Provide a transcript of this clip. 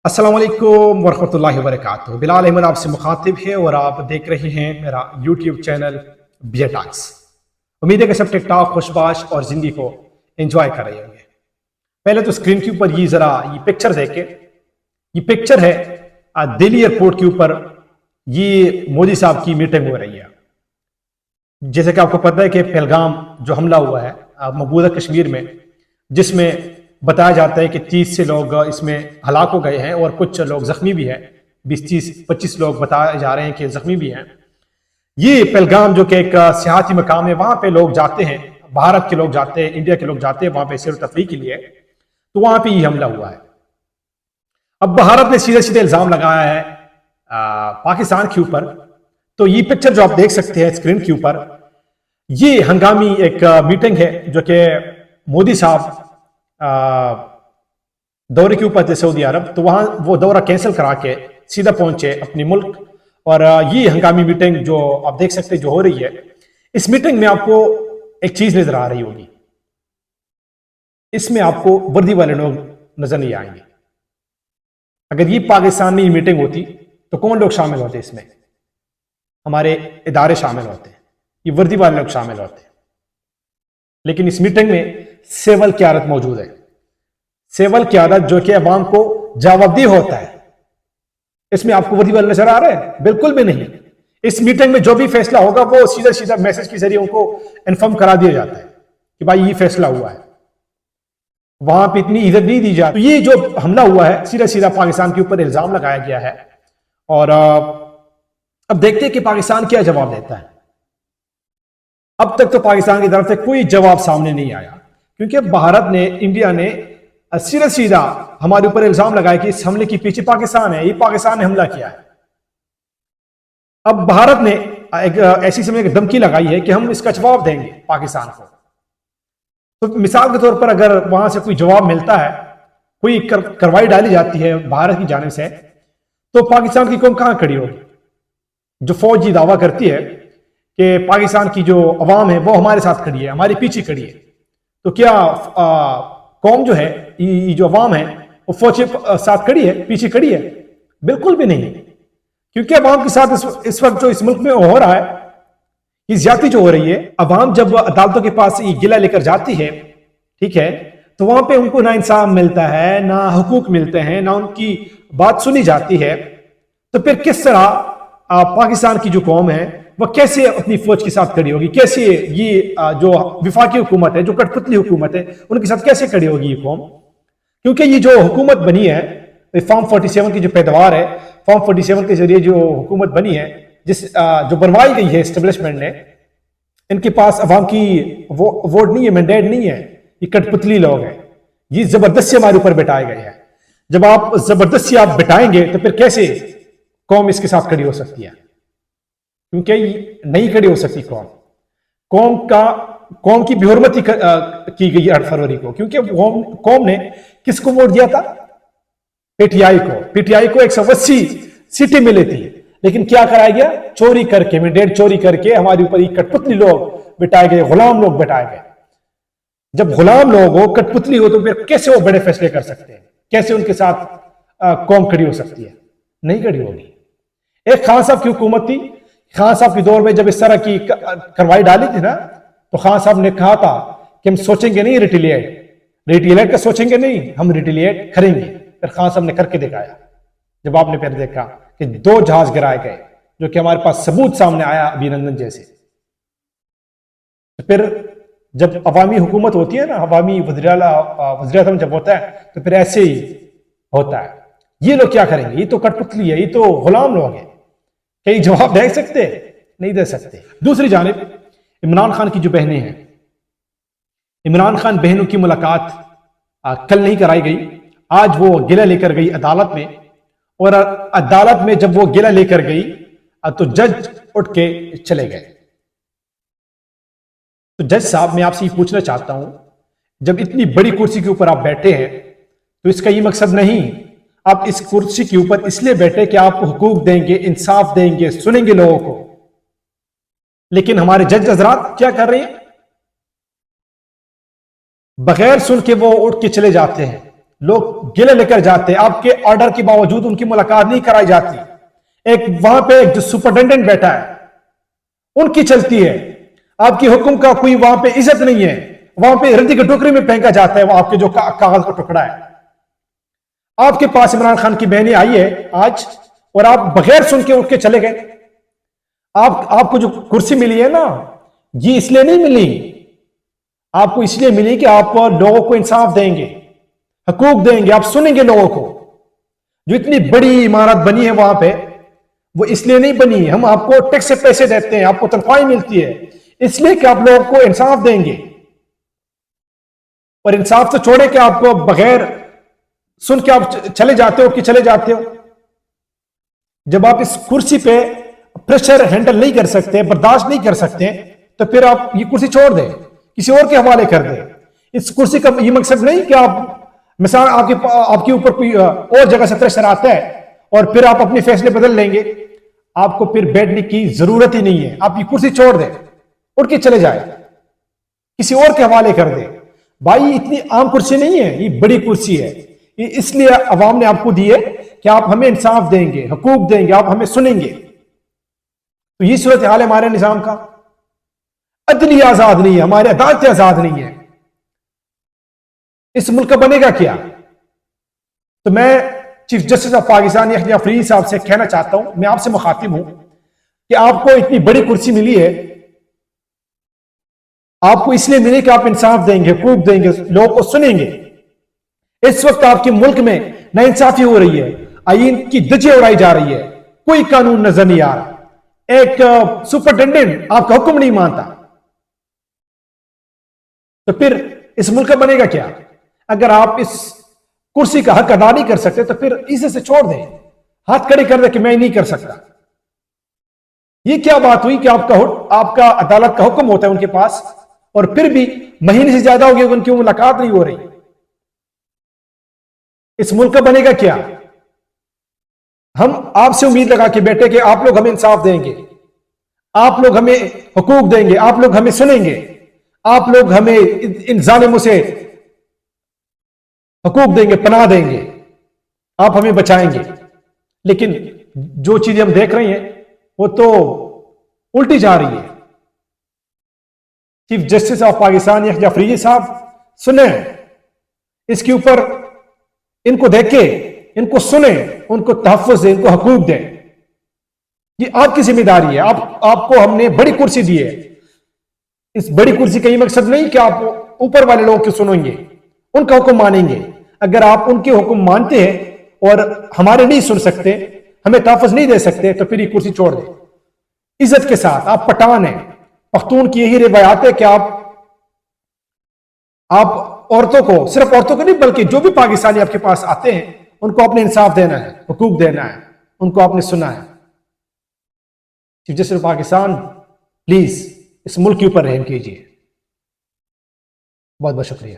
अस्सलाम वालेकुम वरहमतुल्लाहि वबरकातुहू। बिलाल अहमद आपसे मुखातिब है और आप देख रहे हैं मेरा यूट्यूब चैनल बियर टॉक्स। उम्मीद है कि सब टिक टॉक खुशबाश और ज़िंदगी को एंजॉय कर रहे होंगे। पहले तो स्क्रीन के ऊपर ये पिक्चर देखें। ये पिक्चर है दिल्ली एयरपोर्ट के ऊपर ये मोदी साहब की मीटिंग हो रही है। जैसे कि आपको पता है कि पहलगाम जो हमला हुआ है मकबूजा कश्मीर में, जिसमें बताया जाता है कि 30 से लोग इसमें हलाक हो गए हैं और कुछ लोग जख्मी भी हैं। 20-30-25 लोग बताए जा रहे हैं कि जख्मी भी हैं। ये पहलगाम जो कि एक सियाहती मकाम है, वहां पे लोग जाते हैं, भारत के लोग जाते हैं, इंडिया के लोग जाते हैं वहां पे सैर तफरीह के लिए। तो वहां पे ये हमला हुआ है। अब भारत ने सीधे सीधे इल्जाम लगाया है पाकिस्तान के ऊपर। तो ये पिक्चर जो आप देख सकते हैं स्क्रीन के ऊपर, ये हंगामी एक मीटिंग है जो कि मोदी साहब दौरे के ऊपर थे सऊदी अरब। तो वहां वो दौरा कैंसिल करा के सीधा पहुंचे अपने मुल्क। और ये हंगामी मीटिंग जो आप देख सकते हैं जो हो रही है, इस मीटिंग में आपको एक चीज नजर आ रही होगी, इसमें आपको वर्दी वाले लोग नजर नहीं आएंगे। अगर ये पाकिस्तान में ये मीटिंग होती तो कौन लोग शामिल होते? इसमें हमारे इदारे शामिल होते हैं, ये वर्दी वाले लोग शामिल होते हैं। लेकिन इस मीटिंग में सिविल क़यादत मौजूद है। सिविल क़यादत जो कि अवाम को जवाबदेह होता है। इसमें आपको वर्दी वाले नजर आ रहे हैं? बिल्कुल भी नहीं। इस मीटिंग में जो भी फैसला होगा वो सीधा सीधा मैसेज के जरिए उनको इन्फॉर्म करा दिया जाता है कि भाई ये फैसला हुआ है। वहां पे इतनी इज्जत नहीं दी जाती। तो ये जो हमला हुआ है सीधा सीधा पाकिस्तान के ऊपर इल्जाम लगाया गया है। और अब देखते हैं कि पाकिस्तान क्या जवाब देता है। अब तक तो पाकिस्तान की तरफ से कोई जवाब सामने नहीं आया, क्योंकि भारत ने, इंडिया ने सीधा सीधा हमारे ऊपर इल्जाम लगाया कि इस हमले के पीछे पाकिस्तान है, ये पाकिस्तान ने हमला किया है। अब भारत ने एक ऐसी समय एक धमकी लगाई है कि हम इसका जवाब देंगे पाकिस्तान को। तो मिसाल के तौर पर अगर वहां से कोई जवाब मिलता है, कोई कार्रवाई डाली जाती है भारत की जानिब से, तो पाकिस्तान की कौम कहां खड़ी होगी? जो फौज ये दावा करती है कि पाकिस्तान की जो अवाम है वो हमारे साथ खड़ी है, हमारे पीछे खड़ी है, तो क्या कौम जो है, ये जो अवाम है, वो फौज के साथ खड़ी है, पीछे खड़ी है? बिल्कुल भी नहीं। क्योंकि अवाम के साथ इस वक्त जो इस मुल्क में हो रहा है, ये ज्यादती जो हो रही है। अवाम जब अदालतों के पास ये गिला लेकर जाती है, ठीक है, तो वहां पे उनको ना इंसाफ मिलता है, ना हुकूक मिलते हैं, ना उनकी बात सुनी जाती है। तो फिर किस तरह पाकिस्तान की जो कौम है वह कैसे अपनी फौज के साथ खड़ी होगी? कैसे ये जो विफाकी हुकूमत है, जो कठपुतली हुकूमत है, उनके साथ कैसे खड़ी होगी ये कौम? क्योंकि ये जो हुकूमत बनी है, फॉर्म 47 की जो पैदावार है, फॉर्म 47 के जरिए जो हुकूमत बनी है, जो बनवाई गई है एस्टेब्लिशमेंट ने, इनके पास अवाम की वोट नहीं है, मैंडेट नहीं है। ये कठपुतली लोग हैं, ये जबरदस्ती हमारे ऊपर बिठाए गए हैं। जब आप जबरदस्ती आप बिठाएंगे तो फिर कैसे कौम इसके साथ खड़ी हो सकती है? क्योंकि नहीं खड़ी हो सकती कौम की बेहुरमती की गई 8 फरवरी को। क्योंकि कौम ने किसको वोट दिया था? पीटीआई को। पीटीआई को 180 सीटें मिली थी, लेकिन क्या कराया गया? चोरी करके, मैंडेट चोरी करके हमारे ऊपर ये कठपुतली लोग बिठाए गए, गुलाम लोग बिठाए गए। जब गुलाम लोग हो, कठपुतली हो, तो फिर कैसे वो बड़े फैसले कर सकते हैं? कैसे उनके साथ कौम खड़ी हो सकती है? नहीं खड़ी होगी। एक खान साहब की हुकूमत थी, खान साहब के दौर में जब इस तरह की कार्रवाई डाली थी ना, तो खान साहब ने कहा था कि हम सोचेंगे नहीं रिटेलिएट का सोचेंगे नहीं, हम रिटेलिएट करेंगे। फिर खान साहब ने करके दिखाया। जब आपने फिर देखा कि 2 जहाज गिराए गए, जो कि हमारे पास सबूत सामने आया अभिनंदन जैसे। तो फिर जब अवामी हुकूमत होती है ना, अवामी वज़ीर-ए-आज़म जब होता है, तो फिर ऐसे ही होता है। ये लोग क्या करेंगे? ये तो कठपुतली है, ये तो गुलाम लोग हैं। कहीं जवाब दे सकते? नहीं दे सकते। दूसरी जानिब इमरान खान की जो बहनें हैं, इमरान खान बहनों की मुलाकात कल नहीं कराई गई, आज वो गिला लेकर गई अदालत में। और अदालत में जब वो गिला लेकर गई तो जज उठ के चले गए। तो जज साहब, मैं आपसे ये पूछना चाहता हूं, जब इतनी बड़ी कुर्सी के ऊपर आप बैठे हैं, तो इसका ये मकसद नहीं आप इस कुर्सी के ऊपर इसलिए बैठे कि आप हुकूक देंगे, इंसाफ देंगे, सुनेंगे लोगों को। लेकिन हमारे जज हजरात क्या कर रहे हैं? बगैर सुन के वो उठ के चले जाते हैं, لوگ گلے لے کر جاتے ہیں، آپ کے آرڈر کے باوجود ان کی ملاقات نہیں کرائی جاتی، ایک وہاں پہ جو سپرنٹینڈنٹ بیٹھا ہے ان کی چلتی ہے، آپ کی حکم کا کوئی وہاں پہ عزت نہیں ہے، وہاں پہ ردی کے ٹوکرے میں پھینکا جاتا ہے وہ آپ کے جو کاغذ کا ٹکڑا ہے۔ آپ کے پاس عمران خان کی بہنیں آئی ہے آج اور آپ بغیر سن کے اٹھ کے چلے گئے۔ آپ کو جو کرسی ملی ہے نا یہ اس لیے نہیں ملی، آپ کو اس لیے ملی کہ آپ لوگوں کو انصاف دیں گے، حقوق دیں گے، آپ سنیں گے لوگوں کو۔ جو اتنی بڑی عمارت بنی ہے وہاں پہ وہ اس لیے نہیں بنی، ہم آپ کو ٹیکس سے پیسے دیتے ہیں، آپ کو تنخواہیں ملتی ہے اس لیے کہ آپ لوگوں کو انصاف دیں گے، اور انصاف تو چھوڑے کہ آپ کو بغیر سن کے آپ چلے جاتے ہو کہ چلے جاتے ہو۔ جب آپ اس کرسی پہ پریشر ہینڈل نہیں کر سکتے، برداشت نہیں کر سکتے، تو پھر آپ یہ کرسی چھوڑ دیں، کسی اور کے حوالے کر دیں۔ اس کرسی کا یہ مقصد نہیں کہ آپ مثال آپ کے اوپر کوئی اور جگہ سے پریشر آتا ہے اور پھر آپ اپنے فیصلے بدل لیں گے، آپ کو پھر بیٹھنے کی ضرورت ہی نہیں ہے، آپ یہ کرسی چھوڑ دیں، اٹھ کے چلے جائیں، کسی اور کے حوالے کر دیں۔ بھائی اتنی عام کرسی نہیں ہے، یہ بڑی کرسی ہے، یہ اس لیے عوام نے آپ کو دی ہے کہ آپ ہمیں انصاف دیں گے، حقوق دیں گے، آپ ہمیں سنیں گے۔ تو یہ صورتحال ہے ہمارے نظام کا، عدلیہ آزاد نہیں ہے، ہمارے عدالتیں آزاد نہیں ہے، اس ملک کا بنے گا کیا؟ تو میں چیف جسٹس آف پاکستان یحییٰ فریدی صاحب سے کہنا چاہتا ہوں، میں آپ سے مخاطب ہوں کہ آپ کو اتنی بڑی کرسی ملی ہے، آپ کو اس لیے ملی کہ آپ انصاف دیں گے، حقوق دیں گے، لوگوں کو سنیں گے۔ اس وقت آپ کے ملک میں ناانصافی ہو رہی ہے، آئین کی دھجیاں اڑائی جا رہی ہے، کوئی قانون نظر نہیں آ رہا، ایک سپرنٹینڈنٹ آپ کا حکم نہیں مانتا، تو پھر اس ملک کا بنے گا کیا؟ اگر آپ اس کرسی کا حق ادا نہیں کر سکتے تو پھر اسے سے چھوڑ دیں، ہاتھ کھڑے کر دیں کہ میں نہیں کر سکتا۔ یہ کیا بات ہوئی کہ آپ کا عدالت کا حکم ہوتا ہے ان کے پاس اور پھر بھی مہینے سے زیادہ ہو گیا ان کی ملاقات نہیں ہو رہی؟ اس ملک کا بنے گا کیا؟ ہم آپ سے امید لگا کے بیٹھے کہ آپ لوگ ہمیں انصاف دیں گے، آپ لوگ ہمیں حقوق دیں گے، آپ لوگ ہمیں سنیں گے، آپ لوگ ہمیں ان ظالموں سے حقوق دیں گے، پناہ دیں گے، آپ ہمیں بچائیں گے۔ لیکن جو چیزیں ہم دیکھ رہے ہیں وہ تو الٹی جا رہی ہے۔ چیف جسٹس آف پاکستان یحییٰ فریدی صاحب سنیں، اس کے اوپر ان کو دیکھیں، ان کو سنیں، ان کو تحفظ دیں، ان کو حقوق دیں۔ یہ آپ کی ذمہ داری ہے، آپ کو ہم نے بڑی کرسی دی ہے۔ اس بڑی کرسی کا یہ مقصد نہیں کہ آپ اوپر والے لوگوں کی سنیں گے، ان کا حکم مانیں گے۔ اگر آپ ان کے حکم مانتے ہیں اور ہمارے نہیں سن سکتے، ہمیں تحفظ نہیں دے سکتے، تو پھر یہ کرسی چھوڑ دیں عزت کے ساتھ۔ آپ پٹھان ہیں، پختون کی یہی روایات ہے کہ آپ عورتوں کو، صرف عورتوں کو نہیں بلکہ جو بھی پاکستانی آپ کے پاس آتے ہیں ان کو اپنے انصاف دینا ہے، حقوق دینا ہے، ان کو آپ نے سنا ہے۔ چیف جسٹس پاکستان پلیز اس ملک کے اوپر رحم کیجیے۔ بہت بہت شکریہ۔